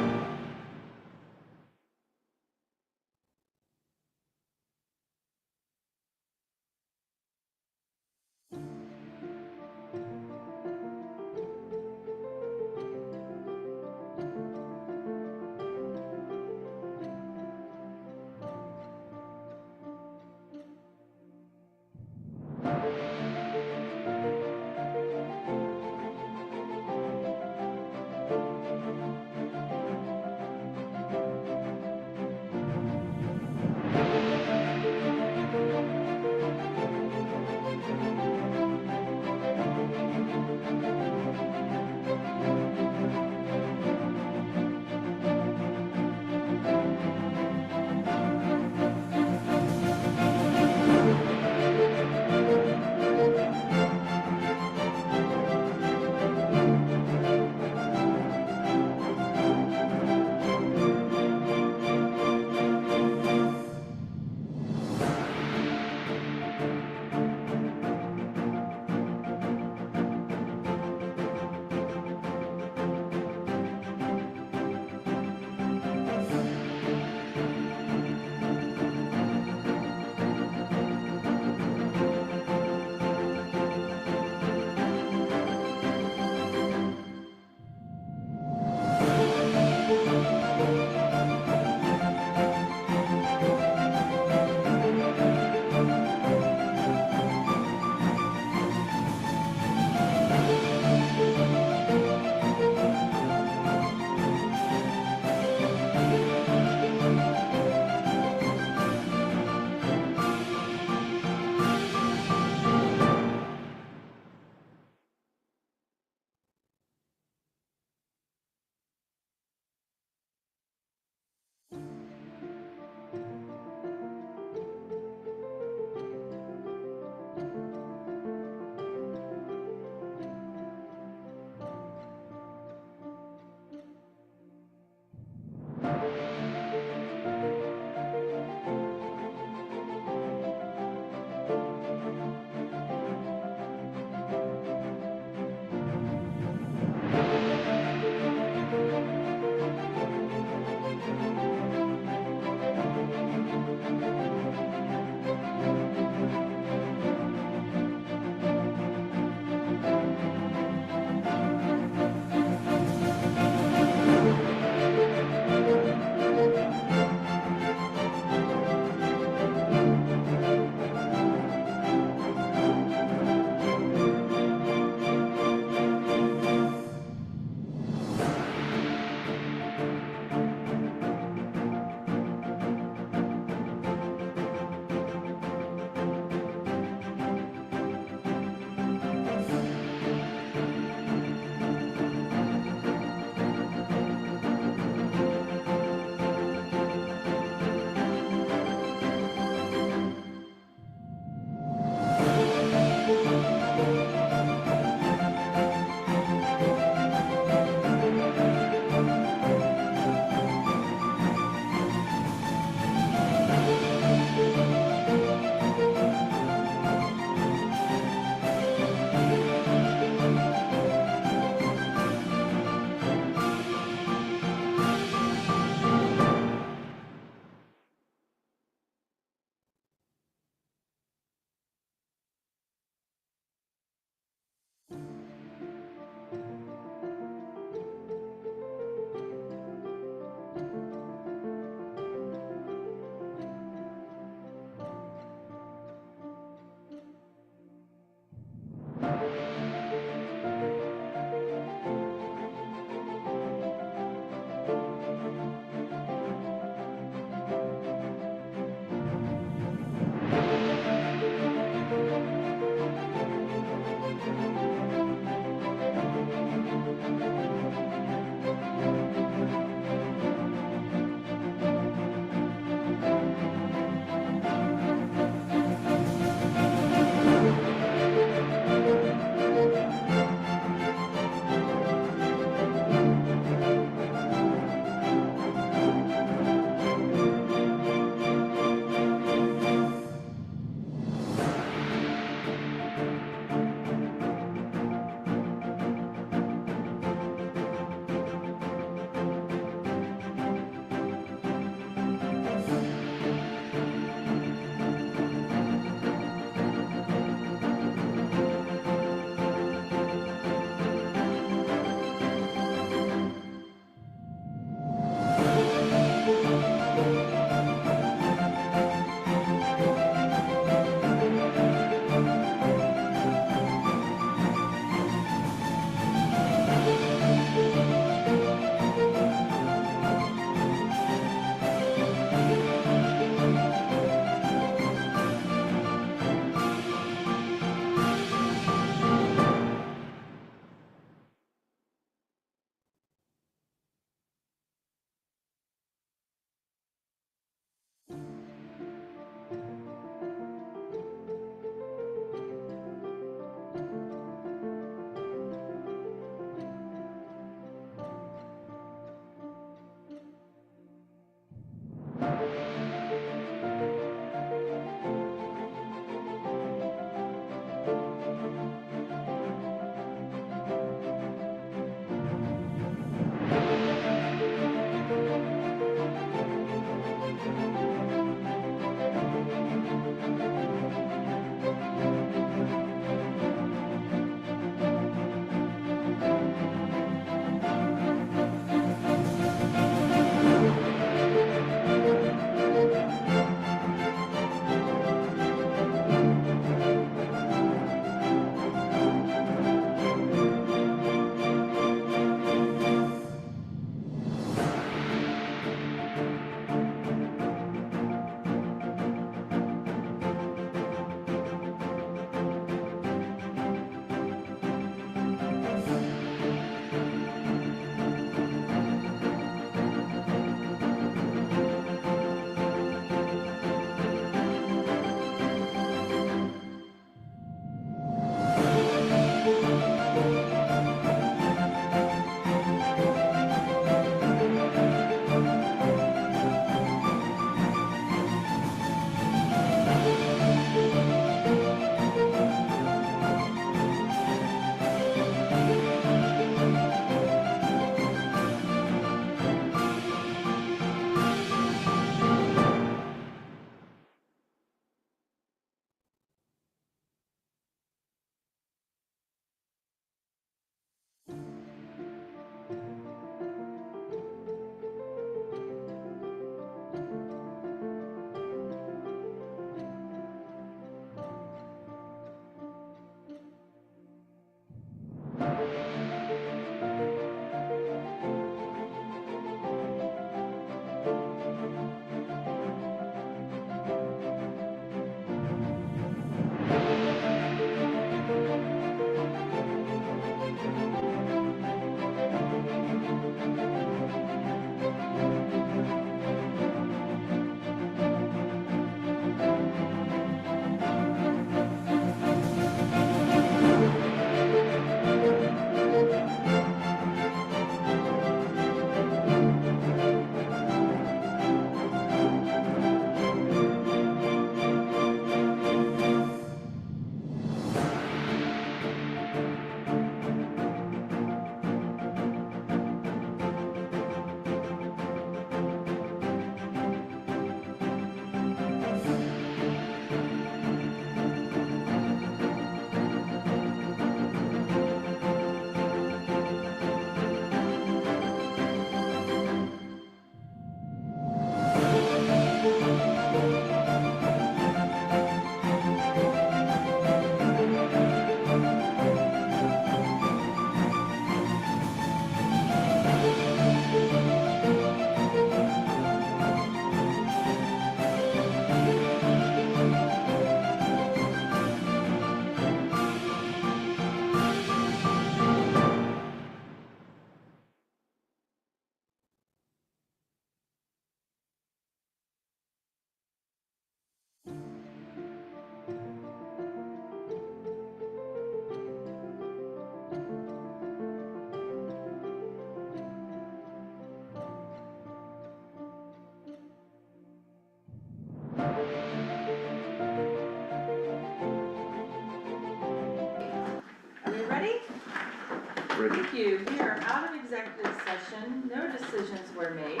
Thank you. We are out of executive session. No decisions were made.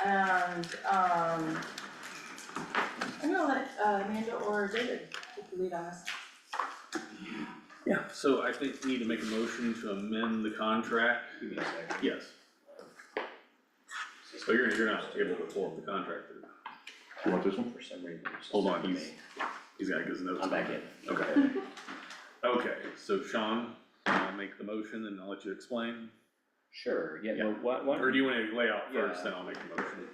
And, I'm gonna let Amanda or David take the lead on this. Yeah, so I think we need to make a motion to amend the contract. Give me a second. Yes. So you're not able to form the contract. You want this one? For some reason. it's Hold on, just- he's got his notes. I'm back in. Okay. Okay, so Sean, I'll make the motion and I'll let you explain. Sure, yeah, Yeah. well, what? Or do you wanna lay out Yeah. first, then I'll make the motion?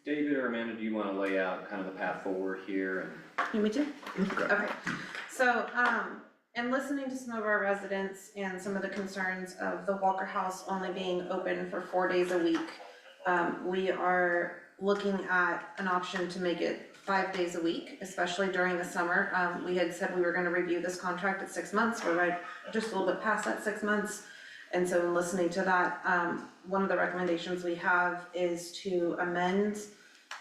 David or Amanda, do you wanna lay out kind of the path forward here and? You me too? Okay. Okay, so, in listening to some of our residents and some of the concerns of the Walker House only being open for 4 days a week, we are looking at an option to make it 5 days a week, especially during the summer. We had said we were gonna review this contract at 6 months, we're right, just a little bit past that 6 months. And so in listening to that, one of the recommendations we have is to amend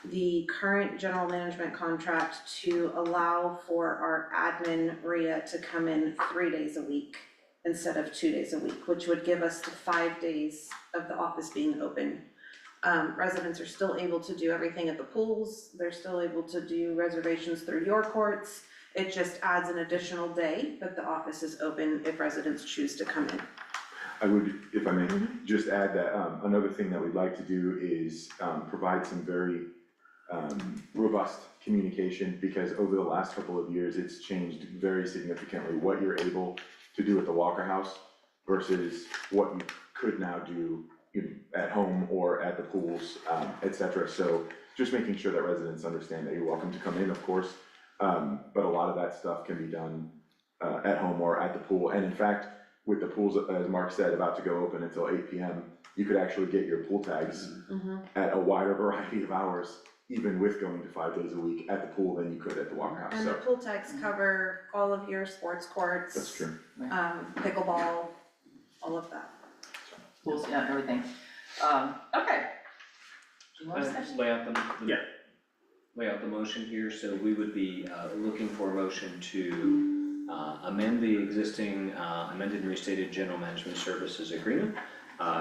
the current general management contract to allow for our admin Rhea to come in 3 days a week instead of 2 days a week, which would give us the 5 days of the office being open. Residents are still able to do everything at the pools, they're still able to do reservations through your courts. It just adds an additional day that the office is open if residents choose to come in. I would, if I may, just add that, another thing that we'd like to do is, provide some very, robust communication, because over the last couple of years, it's changed very significantly what you're able to do at the Walker House versus what you could now do at home or at the pools, et cetera. So just making sure that residents understand that you're welcome to come in, of course, but a lot of that stuff can be done, at home or at the pool. And in fact, with the pools, as Mark said, about to go open until 8 p.m., you could actually get your pool tags at a wider variety of hours, even with going to 5 days a week at the pool than you could at the Walker House. And the So pool tags cover all of your sports courts. that's true. Pickleball, all of that. Pools, yeah, everything. Okay. More discussion? Lay out the. Yeah. Lay out the motion here, so we would be, looking for a motion to, amend the existing, amended and restated general management services agreement,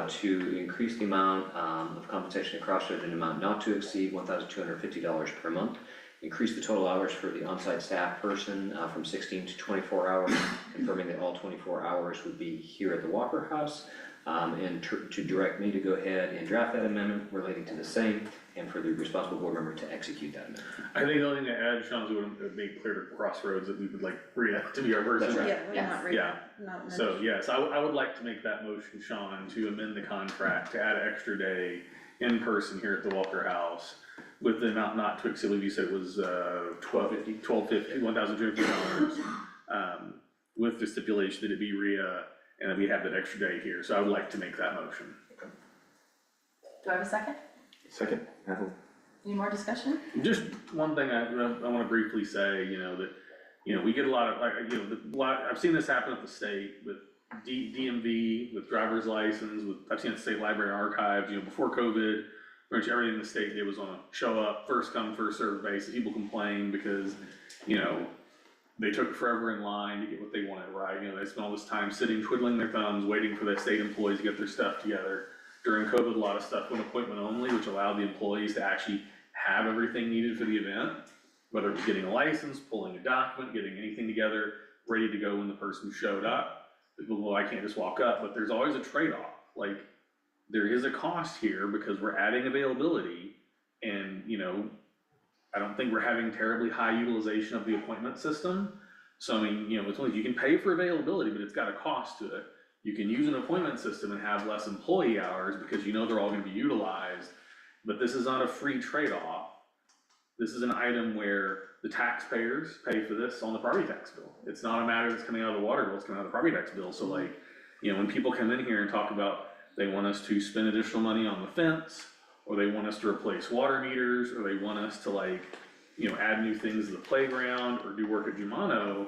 to increase the amount, of compensation at Crossroads in an amount not to exceed $1,250 per month, increase the total hours for the on-site staff person, from 16 to 24 hours, confirming that all 24 hours would be here at the Walker House, and to direct me to go ahead and draft that amendment relating to the same, and for the responsible board member to execute that amendment. I think the only thing to add, Sean, is we would have made clear to Crossroads that we would like Rhea to be our person. That's right. Yeah, we're not reading, Yeah. not So, yes, I would like to make that motion, Sean, to amend the contract, to add an extra day in person here at the Walker House with the amount not to exceed, I believe you said it was, $1,250, with the stipulation that it be Rhea and that we have that extra day here. So I would like to make that motion. Do I have a second? Second, Ethel. Any more discussion? Just one thing I wanna briefly say, that, we get a lot of, I've seen this happen at the state with DMV, with driver's license, I've seen it at State Library and Archives, before COVID, pretty much everything in the state did was on a show up, first come, first served basis. People complain because, they took forever in line to get what they wanted, right? They spent all this time sitting, twiddling their thumbs, waiting for the state employees to get their stuff together. During COVID, a lot of stuff went appointment only, which allowed the employees to actually have everything needed for the event, whether it was getting a license, pulling a document, getting anything together, ready to go when the person showed up. Well, I can't just walk up, but there's always a trade-off. Like, there is a cost here because we're adding availability and, I don't think we're having terribly high utilization of the appointment system. So it's only, you can pay for availability, but it's got a cost to it. You can use an appointment system and have less employee hours because they're all gonna be utilized, but this is not a free trade-off. This is an item where the taxpayers pay for this on the property tax bill. It's not a matter that's coming out of the water bill, it's coming out of the property tax bill. So when people come in here and talk about they want us to spend additional money on the fence, or they want us to replace water meters, or they want us to add new things to the playground, or do work at Jumano,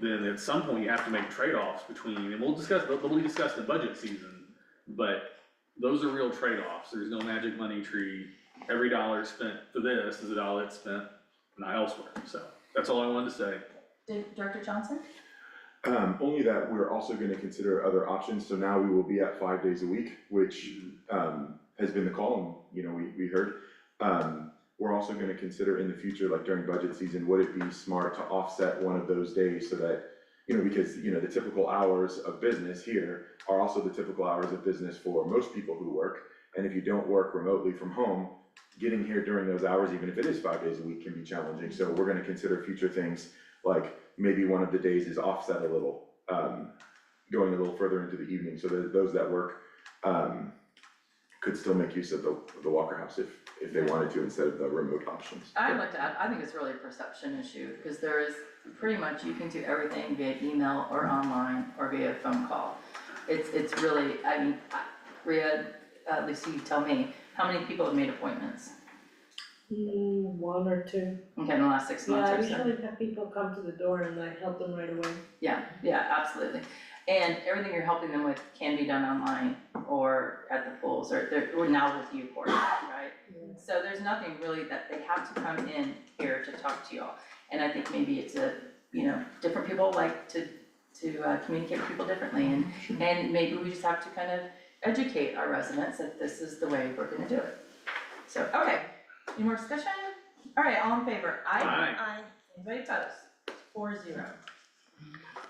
then at some point you have to make trade-offs between, and they'll be discussed in budget season, but those are real trade-offs. There's no magic money tree. Every dollar spent for this is a dollar that's spent not elsewhere. So that's all I wanted to say. Director Johnson? Only that we're also gonna consider other options, so now we will be at 5 days a week, which, has been the call, and, you know, we heard. We're also gonna consider in the future, like during budget season, would it be smart to offset one of those days so that, you know, because, you know, the typical hours of business here are also the typical hours of business for most people who work. And if you don't work remotely from home, getting here during those hours, even if it is 5 days a week, can be challenging. So we're gonna consider future things, like maybe one of the days is offset a little, going a little further into the evening, so that those that work, could still make use of the Walker House if they wanted to, instead of the remote options. I'd like to add, I think it's really a perception issue, because there is, pretty much you can do everything via email or online or via phone call. It's really, I mean, Rhea, Lucy, you tell me, how many people have made appointments? One or two. Okay, in the last 6 months Yeah, or I so? usually have people come to the door and I help them right away. Yeah, absolutely. And everything you're helping them with can be done online or at the pools, or now with you, Cory, right? So there's nothing really that they have to come in here to talk to you all. And I think maybe it's different people like to communicate with people differently, and maybe we just have to kind of educate our residents that this is the way we're gonna do it. So, okay, any more discussion? All right, all in favor? Aye. Aye. Anybody opposed? 4-0.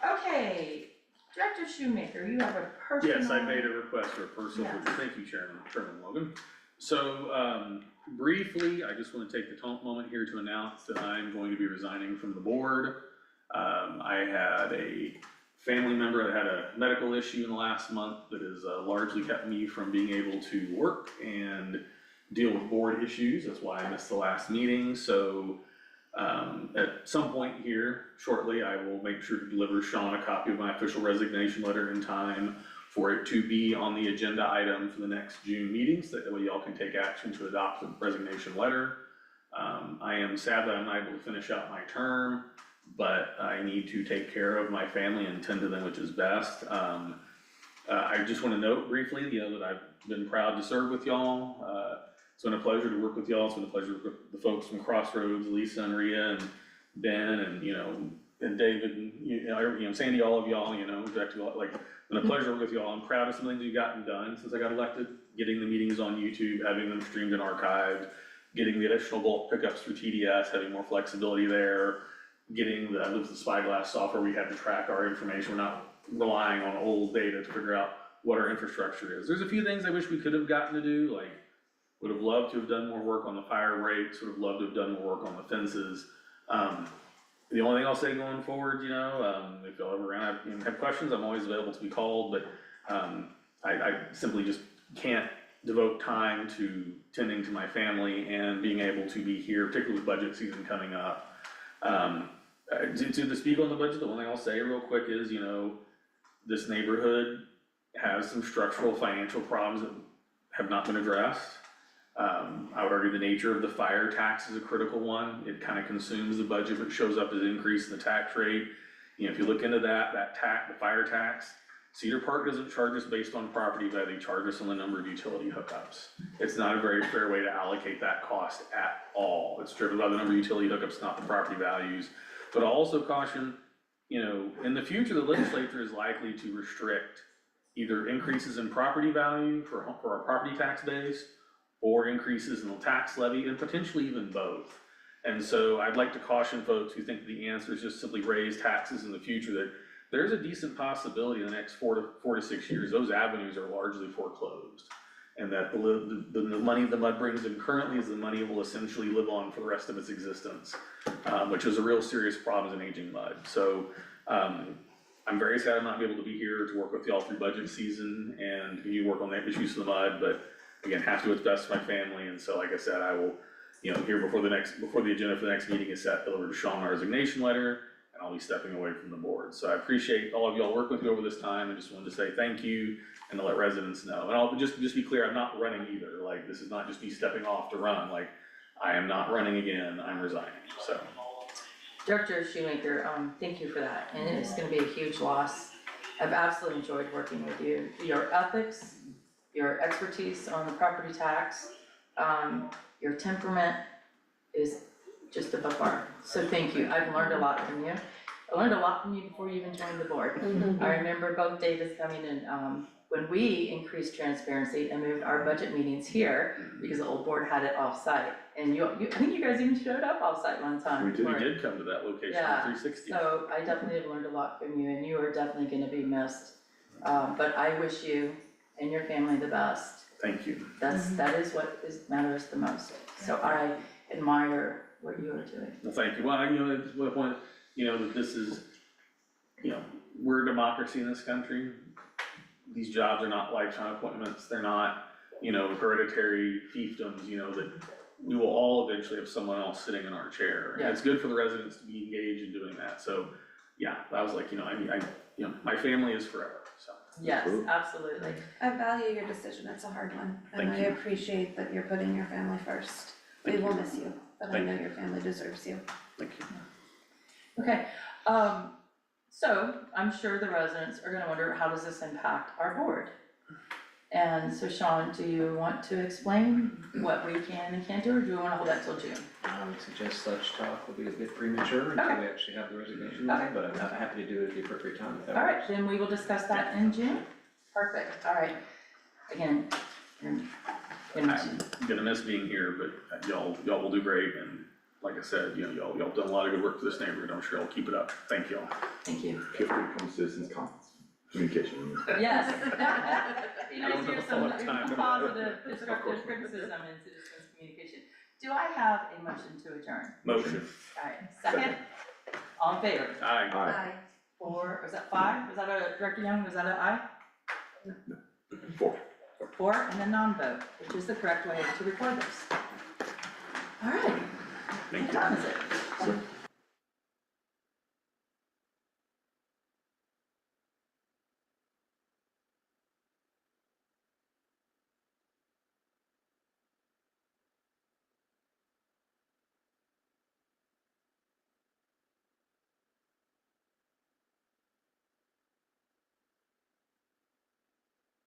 Okay, Director Shoemaker, you have a personal. Yes, I made a request for a personal, Yeah. thank you, Chairman Logan. So, briefly, I just wanna take the moment here to announce that I'm going to be resigning from the board. I had a family member that had a medical issue in the last month that has largely kept me from being able to work and deal with board issues. That's why I missed the last meeting. So at some point here shortly, I will make sure to deliver Sean a copy of my official resignation letter in time for it to be on the agenda item for the next June meeting, so that way y'all can take action to adopt the resignation letter. I am sad that I'm not able to finish out my term, but I need to take care of my family and tend to them, which is best. I just wanna note briefly, that I've been proud to serve with y'all. It's been a pleasure to work with y'all. It's been a pleasure to work with the folks from Crossroads, Lisa and Rhea and Ben and David and Sandy, all of y'all, Director, like, it's been a pleasure to work with y'all. I'm proud of some things you've gotten done since I got elected, getting the meetings on YouTube, having them streamed and archived, getting the additional bulk pickups through TDS, having more flexibility there, getting the Spyglass software we have to track our information. We're not relying on old data to figure out what our infrastructure is. There's a few things I wish we could have gotten to do, like, would have loved to have done more work on the fire breaks, would have loved to have done more work on the fences. The only thing I'll say going forward, if y'all ever have questions, I'm always available to be called, but I simply just can't devote time to tending to my family and being able to be here, particularly with budget season coming up. To speak on the budget, the one thing I'll say real quick is, this neighborhood has some structural financial problems that have not been addressed. I would argue the nature of the fire tax is a critical one. It kind of consumes the budget, but shows up as an increase in the tax rate. If you look into the fire tax, Cedar Park doesn't charge us based on property value, they charge us on the number of utility hookups. It's not a very fair way to allocate that cost at all. It's driven by the number of utility hookups, not the property values. But I'll also caution, in the future, the legislature is likely to restrict either increases in property value for our property tax base, or increases in the tax levy, and potentially even both. And so I'd like to caution folks who think the answer is just simply raise taxes in the future, that there's a decent possibility in the next 4 to 6 years, those avenues are largely foreclosed. And that the money the MUD brings in currently is the money it will essentially live on for the rest of its existence, which is a real serious problem as an aging MUD. So I'm very sad I'm not able to be here to work with y'all through budget season and continue to work on the issues of the MUD, but again, have to do what's best for my family, and so like I said, I will, here before the agenda for the next meeting is set, deliver to Sean our resignation letter, and I'll be stepping away from the board. So I appreciate all of y'all working with me over this time, and just wanted to say thank you and to let residents know. And I'll just be clear, I'm not running either. Like, this is not just me stepping off to run. Like, I am not running again. I'm resigning. So. Director Shoemaker, thank you for that, and it's gonna be a huge loss. I've absolutely enjoyed working with you. Your ethics, your expertise on the property tax, your temperament is just above par. So thank you. I've learned a lot from you. I learned a lot from you before you even joined the board. I remember both Davis coming in, when we increased transparency and moved our budget meetings here, because the old board had it off-site. And I think you guys even showed up off-site one time. We for it. did come to that location Yeah, on 360. So I definitely have learned a lot from you, and you are definitely gonna be missed. But I wish you and your family the best. Thank you. That is what matters the most. So I admire what you are doing. Well, thank you. Well, it's one, this is, we're a democracy in this country. These jobs are not lifetime appointments. They're not, hereditary fiefdoms, that we will all eventually have someone else sitting in our chair. And it's good for the residents to be engaged in doing that. So, yeah, I was like, my family is forever, so. Yes, absolutely. I value your decision, it's a hard one, and I Thank you. appreciate that you're putting your family first. We Thank will you. miss you, but I Thank know you. your family deserves you. Thank you. Okay, so I'm sure the residents are gonna wonder, how does this impact our board? And so Sean, do you want to explain what we can and can't do, or do you wanna hold that till June? I would suggest such talk will be a bit premature until we actually have the resignation Okay. meeting, but I'm happy to do it at the appropriate time. if that All right, works. then we will discuss that in June. Perfect, all right. Again, I'm gonna miss being here, but y'all will do great, and like I said, y'all done a lot of good work for this neighborhood, I'm sure I'll keep it up, thank y'all. thank you. Feel free to come to citizens comments, communication. Yes. Be I nice don't to know hear if I'll some have time. positive, constructive criticism in citizens' communication. Do I have a motion to adjourn? Motion. All right, second? All in favor? Aye. Bye. Four, was that five? Was that Director Young, was that an aye? 4. 4, and a non-vote, which is the correct way to record this. All right. Thank What you. time is it?